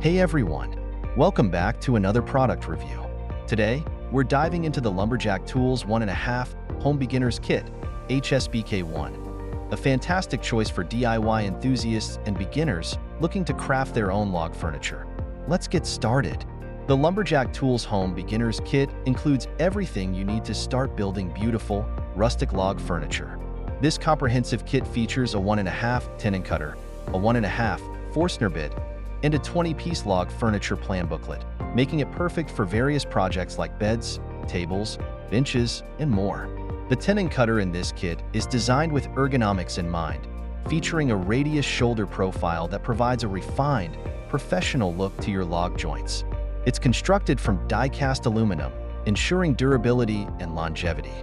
Hey everyone, welcome back to another product review. Today, we're diving into the Lumberjack Tools 1.5 Home Beginners Kit, HSBK1. A fantastic choice for DIY enthusiasts and beginners looking to craft their own log furniture. Let's get started. The Lumberjack Tools Home Beginners Kit includes everything you need to start building beautiful, rustic log furniture. This comprehensive kit features a 1.5 tenon cutter, a 1.5 Forstner bit, and a 20-piece log furniture plan booklet, making it perfect for various projects like beds, tables, benches, and more. The tenon cutter in this kit is designed with ergonomics in mind, featuring a radius shoulder profile that provides a refined, professional look to your log joints. It's constructed from die-cast aluminum, ensuring durability and longevity.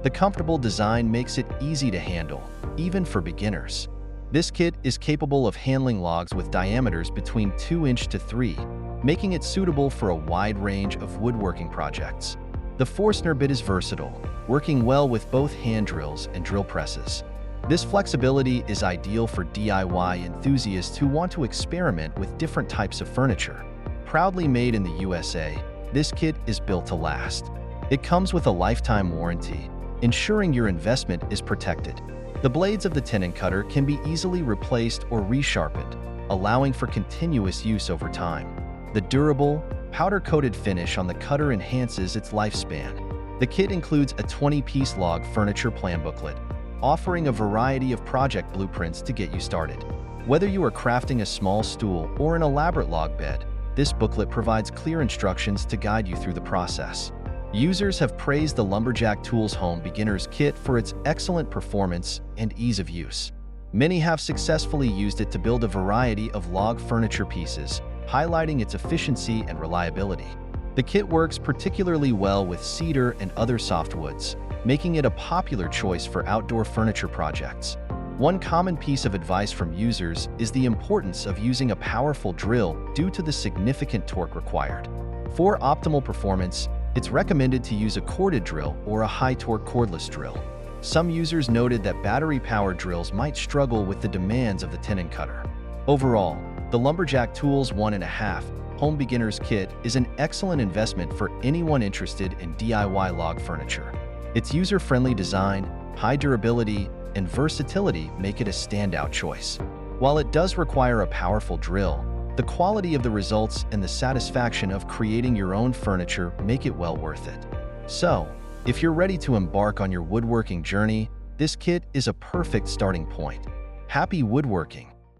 The comfortable design makes it easy to handle, even for beginners. This kit is capable of handling logs with diameters between 2 inches to 3, making it suitable for a wide range of woodworking projects. The Forstner bit is versatile, working well with both hand drills and drill presses. This flexibility is ideal for DIY enthusiasts who want to experiment with different types of furniture. Proudly made in the USA, this kit is built to last. It comes with a lifetime warranty, ensuring your investment is protected. The blades of the tenon cutter can be easily replaced or resharpened, allowing for continuous use over time. The durable, powder-coated finish on the cutter enhances its lifespan. The kit includes a 20-piece log furniture plan booklet, offering a variety of project blueprints to get you started. Whether you are crafting a small stool or an elaborate log bed, this booklet provides clear instructions to guide you through the process. Users have praised the Lumberjack Tools Home Beginners Kit for its excellent performance and ease of use. Many have successfully used it to build a variety of log furniture pieces, highlighting its efficiency and reliability. The kit works particularly well with cedar and other softwoods, making it a popular choice for outdoor furniture projects. One common piece of advice from users is the importance of using a powerful drill due to the significant torque required. For optimal performance, it's recommended to use a corded drill or a high-torque cordless drill. Some users noted that battery-powered drills might struggle with the demands of the tenon cutter. Overall, the Lumberjack Tools 1.5 Home Beginners Kit is an excellent investment for anyone interested in DIY log furniture. Its user-friendly design, high durability, and versatility make it a standout choice. While it does require a powerful drill, the quality of the results and the satisfaction of creating your own furniture make it well worth it. So, if you're ready to embark on your woodworking journey, this kit is a perfect starting point. Happy woodworking!